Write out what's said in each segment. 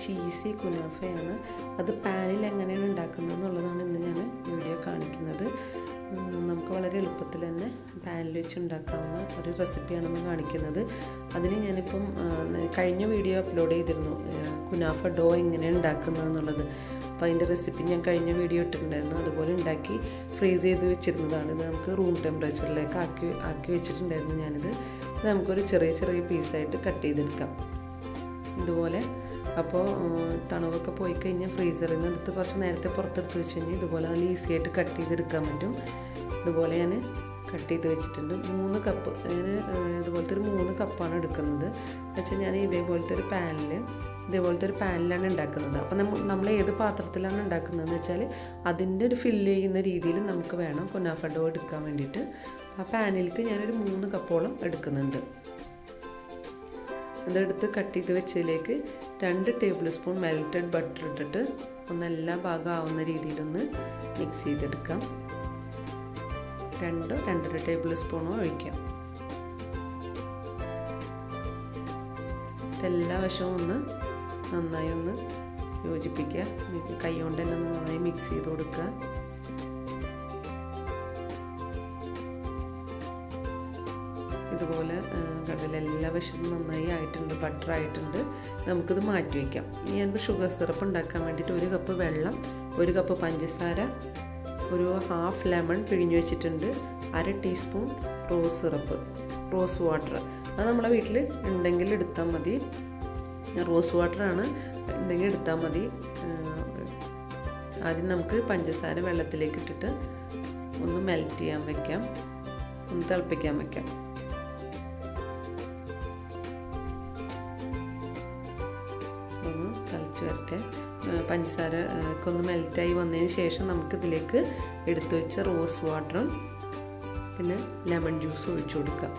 Cheesy കുനാഫയാണ്. അത് പാനിൽ എങ്ങനെയാണ് ഉണ്ടാക്കുന്നത് എന്നുള്ളതാണ് ഇന്ന് ഞാൻ വീഡിയോ കാണിക്കുന്നത്. നമുക്ക് വളരെ എളുപ്പത്തിൽ തന്നെ പാനിൽ വെച്ച് ഉണ്ടാക്കാവുന്ന ഒരു റെസിപ്പിയാണെന്ന് കാണിക്കുന്നത്. അതിന് ഞാനിപ്പം കഴിഞ്ഞ വീഡിയോ അപ്ലോഡ് ചെയ്തിരുന്നു, കുനാഫ ഡോ എങ്ങനെയാണ് ഉണ്ടാക്കുന്നത് എന്നുള്ളത്. അപ്പോൾ അതിൻ്റെ റെസിപ്പി ഞാൻ കഴിഞ്ഞ വീഡിയോ ഇട്ടിട്ടുണ്ടായിരുന്നു. അതുപോലെ ഉണ്ടാക്കി ഫ്രീസ് ചെയ്ത് വെച്ചിരുന്നതാണ്. ഇത് നമുക്ക് റൂം ടെമ്പറേച്ചറിലേക്ക് ആക്കി വെച്ചിട്ടുണ്ടായിരുന്നു ഞാനിത്. ഇത് നമുക്കൊരു ചെറിയ ചെറിയ പീസായിട്ട് കട്ട് ചെയ്തെടുക്കാം ഇതുപോലെ. അപ്പോൾ തണുവൊക്കെ പോയി കഴിഞ്ഞാൽ ഫ്രീസറിൽ നിന്ന് എടുത്ത് കുറച്ച് നേരത്തെ പുറത്തെടുത്ത് വെച്ച് കഴിഞ്ഞാൽ ഇതുപോലെ നല്ല ഈസി ആയിട്ട് കട്ട് ചെയ്തെടുക്കാൻ പറ്റും. ഇതുപോലെ ഞാൻ കട്ട് ചെയ്ത് വെച്ചിട്ടുണ്ട്. 3 കപ്പ് ഞാൻ ഇതുപോലത്തെ ഒരു 3 കപ്പാണ് എടുക്കുന്നത്. വെച്ചാൽ ഞാൻ ഇതേപോലത്തെ ഒരു പാനിലാണ് ഉണ്ടാക്കുന്നത്. അപ്പം നമ്മൾ ഏത് പാത്രത്തിലാണ് ഉണ്ടാക്കുന്നതെന്ന് വെച്ചാൽ അതിൻ്റെ ഒരു ഫില്ല് ചെയ്യുന്ന രീതിയിൽ നമുക്ക് വേണം കുനാഫ ഡോ എടുക്കാൻ വേണ്ടിയിട്ട്. ആ പാനിലേക്ക് ഞാനൊരു 3 കപ്പോളം എടുക്കുന്നുണ്ട്. അതെടുത്ത് കട്ട് ചെയ്ത് വെച്ചതിലേക്ക് 2 ടേബിൾ സ്പൂൺ മെൽറ്റഡ് ബട്ടർ ഇട്ടിട്ട് എല്ലാ ഭാഗം ആവുന്ന രീതിയിലൊന്ന് മിക്സ് ചെയ്തെടുക്കാം. 2-2.5 ടേബിൾ സ്പൂണോ ഒഴിക്കാം. എല്ലാ വശവും നന്നായി യോജിപ്പിക്കുക. കൈ കൊണ്ട് തന്നെ നന്നായി മിക്സ് ചെയ്ത് കൊടുക്കുക. ഇതുപോലെ കടല എല്ലാ വശത്തും നന്നായി ആയിട്ടുണ്ട്, ബട്ടർ ആയിട്ടുണ്ട്. നമുക്കിത് മാറ്റി വയ്ക്കാം. ഇനി ഞാനിപ്പോൾ ഷുഗർ സിറപ്പ് ഉണ്ടാക്കാൻ വേണ്ടിയിട്ട് 1 കപ്പ് വെള്ളം, 1 കപ്പ് പഞ്ചസാര, ഒരു ഹാഫ് ലെമൺ പിഴിഞ്ഞു വെച്ചിട്ടുണ്ട്, 1/2 ടീസ്പൂൺ റോസ് വാട്ടർ. അത് നമ്മളെ വീട്ടിൽ ഉണ്ടെങ്കിൽ എടുത്താൽ മതി. റോസ് വാട്ടറാണ് ഉണ്ടെങ്കിൽ എടുത്താൽ മതി. ആദ്യം നമുക്ക് പഞ്ചസാര വെള്ളത്തിലേക്ക് ഇട്ടിട്ട് ഒന്ന് മെൽറ്റ് ചെയ്യാൻ വെക്കാം, ഒന്ന് തിളപ്പിക്കാൻ വെക്കാം. ഒന്ന് തിളച്ച് വരട്ടെ. പഞ്ചസാര ഒന്ന് മെൽറ്റായി വന്നതിന് ശേഷം നമുക്കിതിലേക്ക് എടുത്തു വെച്ച റോസ് വാട്ടറും പിന്നെ ലെമൺ ജ്യൂസും ഒഴിച്ചു കൊടുക്കാം.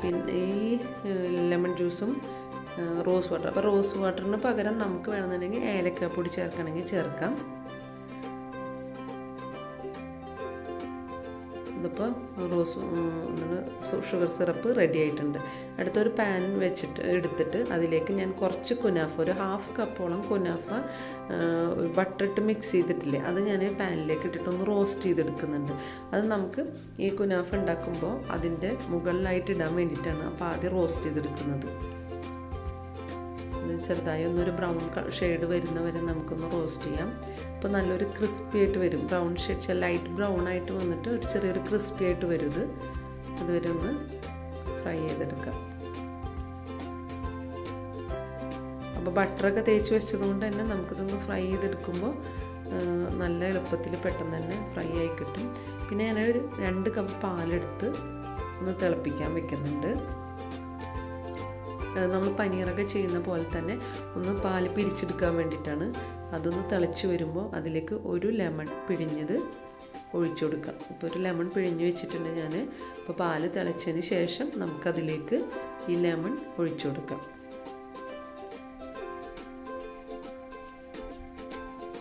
പിന്നെ ഈ ലെമൺ ജ്യൂസും റോസ് വാട്ടർ, അപ്പോൾ റോസ് വാട്ടറിന് പകരം നമുക്ക് വേണമെന്നുണ്ടെങ്കിൽ ഏലക്കാപ്പൊടി ചേർക്കണമെങ്കിൽ ചേർക്കാം. ഇതിപ്പോൾ ഷുഗർ സിറപ്പ് റെഡി ആയിട്ടുണ്ട്. അടുത്തൊരു പാൻ എടുത്തിട്ട് അതിലേക്ക് ഞാൻ കുറച്ച് കുനാഫ, ഒരു ഹാഫ് കപ്പോളം കുനാഫ ബട്ടർ ഇട്ട് മിക്സ് ചെയ്തിട്ടില്ലേ, അത് ഞാൻ പാനിലേക്ക് ഇട്ടിട്ടൊന്ന് റോസ്റ്റ് ചെയ്തെടുക്കുന്നുണ്ട്. അത് നമുക്ക് ഈ കുനാഫ ഉണ്ടാക്കുമ്പോൾ അതിൻ്റെ മുകളിലായിട്ട് ഇടാൻ വേണ്ടിയിട്ടാണ്. അപ്പോൾ ആദ്യം റോസ്റ്റ് ചെയ്തെടുക്കുന്നത്. ചെറുതായി ഒന്നൊരു ബ്രൗൺ ഷെയ്ഡ് വരുന്നവരെ നമുക്കൊന്ന് റോസ്റ്റ് ചെയ്യാം. അപ്പോൾ നല്ലൊരു ക്രിസ്പി ആയിട്ട് വരും. ബ്രൗൺ ഷെയ്ഡ് ലൈറ്റ് ബ്രൗൺ ആയിട്ട് വന്നിട്ട് ഒരു ചെറിയൊരു ക്രിസ്പി ആയിട്ട് വരും. അതുവരെ ഒന്ന് ഫ്രൈ ചെയ്തെടുക്കാം. അപ്പോൾ ബട്ടറൊക്കെ തേച്ച് വെച്ചതുകൊണ്ട് തന്നെ നമുക്കിതൊന്ന് ഫ്രൈ ചെയ്തെടുക്കുമ്പോൾ നല്ല എളുപ്പത്തിൽ പെട്ടെന്ന് തന്നെ ഫ്രൈ ആയി കിട്ടും. പിന്നെ ഞാനൊരു 2 കപ്പ് പാലെടുത്ത് ഒന്ന് തിളപ്പിക്കാൻ വെക്കുന്നുണ്ട്. നമ്മൾ പനീറൊക്കെ ചെയ്യുന്ന പോലെ തന്നെ ഒന്ന് പാൽ പിരിച്ചെടുക്കാൻ വേണ്ടിയിട്ടാണ്. അതൊന്ന് തിളച്ച് വരുമ്പോൾ അതിലേക്ക് ഒരു ലെമൺ പിഴിഞ്ഞത് ഒഴിച്ചു കൊടുക്കാം. ഇപ്പോൾ ഒരു ലെമൺ പിഴിഞ്ഞ് വെച്ചിട്ടുണ്ട് ഞാൻ. അപ്പോൾ പാൽ തിളച്ചതിന് ശേഷം നമുക്കതിലേക്ക് ഈ ലെമൺ ഒഴിച്ചു കൊടുക്കാം.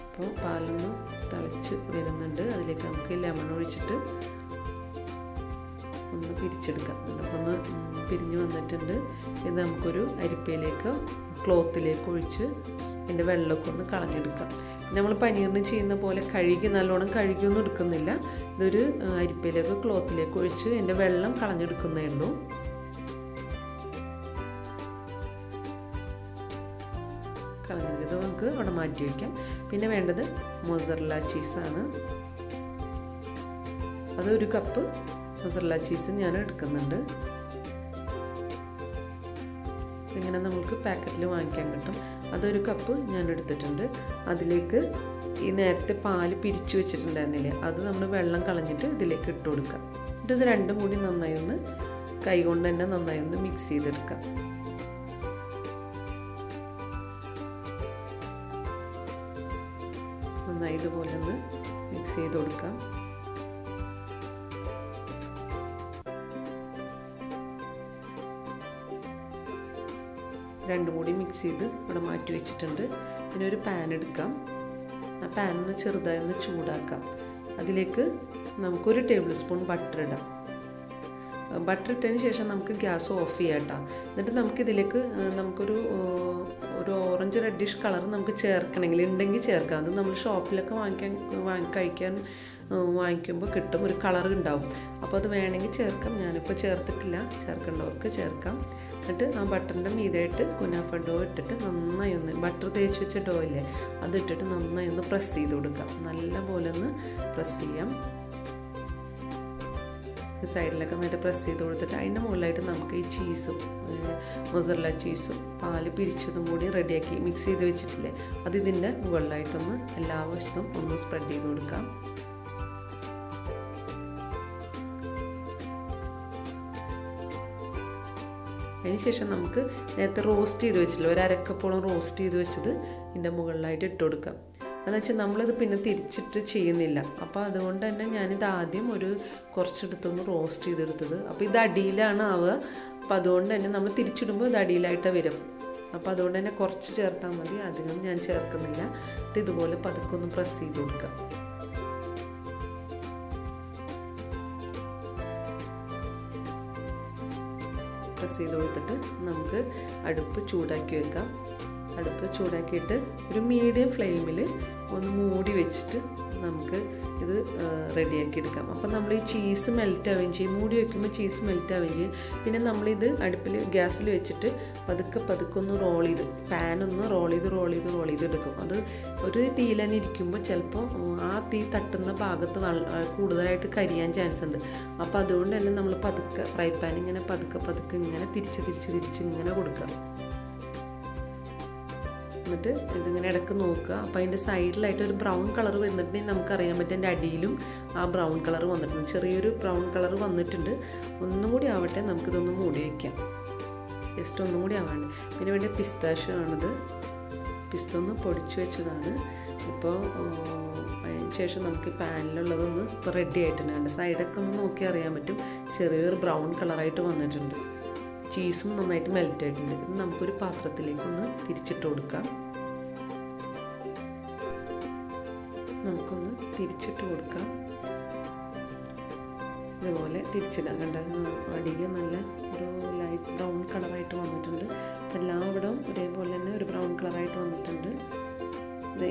അപ്പോൾ പാലൊന്ന് തിളച്ച് വരുന്നുണ്ട്. അതിലേക്ക് നമുക്ക് ഈ ലെമൺ ഒഴിച്ചിട്ട് ഒന്ന് പിരിച്ചെടുക്കാം. അപ്പോൾ ഒന്ന് പിരിഞ്ഞ് വന്നിട്ടുണ്ട്. ഇത് നമുക്കൊരു അരിപ്പയിലേക്ക് ക്ലോത്തിലേക്ക് ഒഴിച്ച് അതിൻ്റെ വെള്ളമൊക്കെ ഒന്ന് കളഞ്ഞെടുക്കാം. നമ്മൾ പനീറിന് ചെയ്യുന്ന പോലെ നല്ലോണം കഴുകിയൊന്നും എടുക്കുന്നില്ല. ഇതൊരു അരിപ്പയിലേക്ക് ക്ലോത്തിലേക്ക് ഒഴിച്ച് അതിൻ്റെ വെള്ളം കളഞ്ഞെടുക്കുന്നേ ഉള്ളൂ. കളഞ്ഞെടുക്കുന്നത് നമുക്ക് അവിടെ മാറ്റി വയ്ക്കാം. പിന്നെ വേണ്ടത് മൊസറല്ല ചീസാണ്. അത് 1 കപ്പ് മൊസറല്ല ചീസ് ഞാൻ എടുക്കുന്നുണ്ട്. ഇങ്ങനെ നമുക്ക് പാക്കറ്റിൽ വാങ്ങിക്കാൻ കിട്ടും. അതൊരു കപ്പ് ഞാൻ എടുത്തിട്ടുണ്ട്. അതിലേക്ക് ഈ നേരത്തെ പാല് പിരിച്ചു വെച്ചിട്ടുണ്ടായിരുന്നില്ലേ, അത് നമ്മൾ വെള്ളം കളഞ്ഞിട്ട് ഇതിലേക്ക് ഇട്ട് കൊടുക്കാം. എന്നിട്ട് ഇത് രണ്ടും കൂടി നന്നായി ഒന്ന് കൈ കൊണ്ട് തന്നെ നന്നായി ഒന്ന് മിക്സ് ചെയ്തെടുക്കാം. നന്നായി ഇതുപോലെ ഒന്ന് മിക്സ് ചെയ്ത് കൊടുക്കാം. രണ്ടും കൂടി മിക്സ് ചെയ്ത് ഇവിടെ മാറ്റി വെച്ചിട്ടുണ്ട്. പിന്നെ ഒരു പാൻ എടുക്കാം. ആ പാനൊന്ന് ചെറുതായി ഒന്ന് ചൂടാക്കാം. അതിലേക്ക് നമുക്കൊരു ടേബിൾ സ്പൂൺ ബട്ടർ ഇടാം. ബട്ടർ ഇട്ടതിന് ശേഷം നമുക്ക് ഗ്യാസ് ഓഫ് ചെയ്യാം കേട്ടോ. എന്നിട്ട് നമുക്കിതിലേക്ക് നമുക്കൊരു ഓറഞ്ച് റെഡിഷ് കളർ നമുക്ക് ചേർക്കണമെങ്കിൽ ഉണ്ടെങ്കിൽ ചേർക്കാം. അത് നമ്മൾ ഷോപ്പിലൊക്കെ വാങ്ങിക്കുമ്പോൾ കിട്ടും, ഒരു കളർ ഉണ്ടാവും. അപ്പോൾ അത് വേണമെങ്കിൽ ചേർക്കാം. ഞാനിപ്പോൾ ചേർത്തിട്ടില്ല, ചേർക്കേണ്ടവർക്ക് ചേർക്കാം. എന്നിട്ട് ആ ബട്ടറിൻ്റെ മീതായിട്ട് കുനാഫ ഡോ ഇട്ടിട്ട് നന്നായി ഒന്ന് ബട്ടർ തേച്ച് വെച്ച ഡോ ഇല്ലേ അതിട്ടിട്ട് നന്നായി ഒന്ന് പ്രസ് ചെയ്ത് കൊടുക്കാം. നല്ല പോലെ ഒന്ന് പ്രസ് ചെയ്യാം. സൈഡിലൊക്കെ നന്നായിട്ട് പ്രസ് ചെയ്ത് കൊടുത്തിട്ട് അതിൻ്റെ മുകളിലായിട്ട് നമുക്ക് ഈ ചീസും മൊസറല്ല ചീസും പാല് പിരിച്ചതും കൂടി റെഡിയാക്കി മിക്സ് ചെയ്ത് വെച്ചിട്ടില്ലേ അത് ഇതിൻ്റെ മുകളിലായിട്ടൊന്ന് എല്ലാ വശത്തും ഒന്ന് സ്പ്രെഡ് ചെയ്ത് കൊടുക്കാം. അതിനുശേഷം നമുക്ക് നേരത്തെ റോസ്റ്റ് ചെയ്ത് വെച്ചില്ല, ഒരു അരക്കപ്പോളം റോസ്റ്റ് ചെയ്ത് വെച്ചത് ഇതിൻ്റെ മുകളിലായിട്ട് ഇട്ട് കൊടുക്കാം. എന്ന് വെച്ചാൽ നമ്മളിത് പിന്നെ തിരിച്ചിട്ട് ചെയ്യുന്നില്ല. അപ്പോൾ അതുകൊണ്ട് തന്നെ ഞാനിത് ആദ്യം ഒരു കുറച്ചെടുത്തൊന്ന് റോസ്റ്റ് ചെയ്തെടുത്തത്. അപ്പോൾ ഇത് അടിയിലാണ് ആവുക. അപ്പോൾ അതുകൊണ്ട് തന്നെ നമ്മൾ തിരിച്ചിടുമ്പോൾ ഇത് അടിയിലായിട്ട് വരും. അപ്പോൾ അതുകൊണ്ട് തന്നെ കുറച്ച് ചേർത്താൽ മതി, അധികം ഞാൻ ചേർക്കുന്നില്ല. ഇതുപോലെ പതുക്കെ ഒന്ന് പ്രസ് ചെയ്ത് കൊടുക്കാം. പ്രസ് ചെയ്ത് കൊടുത്തിട്ട് നമുക്ക് അടുപ്പ് ചൂടാക്കി വെക്കാം. അടുപ്പ് ചൂടാക്കിയിട്ട് ഒരു മീഡിയം ഫ്ലെയിമിൽ ഒന്ന് മൂടി വെച്ചിട്ട് നമുക്ക് ഇത് റെഡിയാക്കി എടുക്കാം. അപ്പം നമ്മൾ ഈ ചീസ് മെൽറ്റ് ആവുകയും ചെയ്യും, മൂടി വയ്ക്കുമ്പോൾ ചീസ് മെൽറ്റ് ആവുകയും ചെയ്യും. പിന്നെ നമ്മളിത് അടുപ്പിൽ ഗ്യാസിൽ വെച്ചിട്ട് പതുക്കെ ഒന്ന് റോൾ ചെയ്ത് പാനൊന്ന് റോൾ ചെയ്ത് എടുക്കും. അത് ഒരു തീയിൽ തന്നെ ഇരിക്കുമ്പോൾ ചിലപ്പോൾ ആ തീ തട്ടുന്ന ഭാഗത്ത് കൂടുതലായിട്ട് കരിയാൻ ചാൻസ് ഉണ്ട്. അപ്പോൾ അതുകൊണ്ട് തന്നെ നമ്മൾ പതുക്കെ ഫ്രൈ പാൻ ഇങ്ങനെ പതുക്കെ ഇങ്ങനെ തിരിച്ച് ഇങ്ങനെ കൊടുക്കുക. എന്നിട്ട് ഇതിങ്ങനെ ഇടയ്ക്ക് നോക്കുക. അപ്പോൾ അതിൻ്റെ സൈഡിലായിട്ട് ഒരു ബ്രൗൺ കളർ വന്നിട്ടുണ്ടെങ്കിൽ നമുക്കറിയാൻ പറ്റും എൻ്റെ അടിയിലും ആ ബ്രൗൺ കളർ വന്നിട്ടുണ്ട്. ചെറിയൊരു ബ്രൗൺ കളർ വന്നിട്ടുണ്ട്. ഒന്നും കൂടി ആവട്ടെ, നമുക്കിതൊന്ന് മൂടി വയ്ക്കാം. ജസ്റ്റ് ഒന്നും കൂടി ആവാണ്ട്. പിന്നെ വേണ്ടി പിസ്താഷ്യോ ആണിത്, പിസ്ത ഒന്ന് പൊടിച്ച് വെച്ചതാണ്. ഇപ്പോൾ അതിന് ശേഷം നമുക്ക് പാനിലുള്ളതൊന്ന് ഇപ്പോൾ റെഡി ആയിട്ടുണ്ട്. സൈഡൊക്കെ ഒന്ന് നോക്കി അറിയാൻ പറ്റും, ചെറിയൊരു ബ്രൗൺ കളറായിട്ട് വന്നിട്ടുണ്ട്. ചീസും നന്നായിട്ട് മെൽറ്റ് ആയിട്ടുണ്ട്. ഇത് നമുക്കൊരു പാത്രത്തിലേക്കൊന്ന് തിരിച്ചിട്ട് കൊടുക്കാം. നമുക്കൊന്ന് തിരിച്ചിട്ട് കൊടുക്കാം. ഇതുപോലെ തിരിച്ചിടാം. കണ്ട അടിയിൽ നല്ല ഒരു ലൈറ്റ് ബ്രൗൺ കളറായിട്ട് വന്നിട്ടുണ്ട്. എല്ലാവിടവും ഒരേപോലെ തന്നെ ഒരു ബ്രൗൺ കളറായിട്ട് വന്നിട്ടുണ്ട്.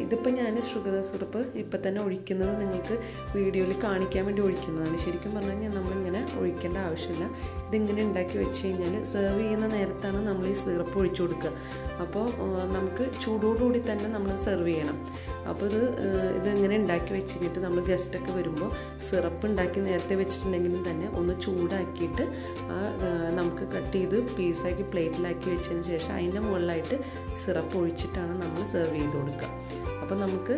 ഇതിപ്പോൾ ഞാൻ ഷുഗർ സിറപ്പ് ഇപ്പം തന്നെ ഒഴിക്കുന്നത് നിങ്ങൾക്ക് വീഡിയോയിൽ കാണിക്കാൻ വേണ്ടി ഒഴിക്കുന്നതാണ്. ശരിക്കും പറഞ്ഞു കഴിഞ്ഞാൽ നമ്മളിങ്ങനെ ഒഴിക്കേണ്ട ആവശ്യമില്ല. ഇതിങ്ങനെ ഉണ്ടാക്കി വെച്ച് കഴിഞ്ഞാൽ സെർവ് ചെയ്യുന്ന നേരത്താണ് നമ്മൾ ഈ സിറപ്പ് ഒഴിച്ചു കൊടുക്കുക. അപ്പോൾ നമുക്ക് ചൂടോടുകൂടി തന്നെ നമ്മൾ സെർവ് ചെയ്യണം. അപ്പോൾ ഇതിങ്ങനെ ഉണ്ടാക്കി വെച്ച് കഴിഞ്ഞിട്ട് നമ്മൾ ഗസ്റ്റൊക്കെ വരുമ്പോൾ സിറപ്പ് ഉണ്ടാക്കി നേരത്തെ വെച്ചിട്ടുണ്ടെങ്കിലും തന്നെ ഒന്ന് ചൂടാക്കിയിട്ട് നമുക്ക് കട്ട് ചെയ്ത് പീസാക്കി പ്ലേറ്റിലാക്കി വെച്ചതിന് ശേഷം അതിൻ്റെ മുകളിലായിട്ട് സിറപ്പ് ഒഴിച്ചിട്ടാണ് നമ്മൾ സെർവ് ചെയ്ത് കൊടുക്കുക. അപ്പോൾ നമുക്ക്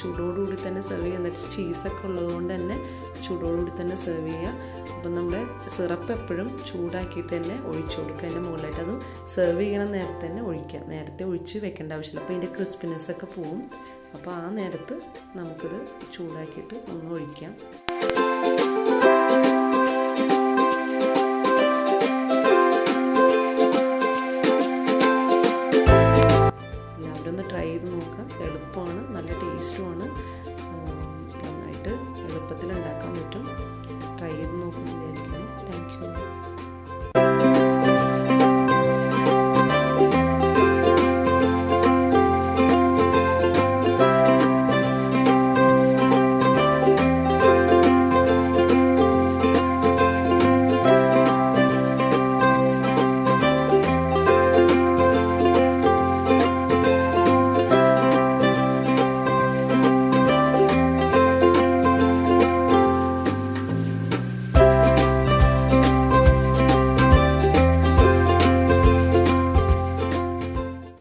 ചൂടോടുകൂടി തന്നെ സെർവ് ചെയ്യാം. എന്നിട്ട് ചീസൊക്കെ ഉള്ളതുകൊണ്ട് തന്നെ ചൂടോടുകൂടി തന്നെ സെർവ് ചെയ്യുക. അപ്പം നമ്മുടെ സിറപ്പ് എപ്പോഴും ചൂടാക്കിയിട്ട് തന്നെ ഒഴിച്ചു കൊടുക്കുക അതിൻ്റെ മുകളിലായിട്ട്. അതും സെർവ് ചെയ്യണ നേരത്തെ തന്നെ ഒഴിക്കുക. നേരത്തെ ഒഴിച്ച് വെക്കേണ്ട ആവശ്യമില്ല. അപ്പോൾ ഇതിൻ്റെ ക്രിസ്പിനെസ്സൊക്കെ പോവും. അപ്പോൾ ആ നേരത്ത് നമുക്കിത് ചൂടാക്കിയിട്ട് ഒന്ന് ഒഴിക്കാം.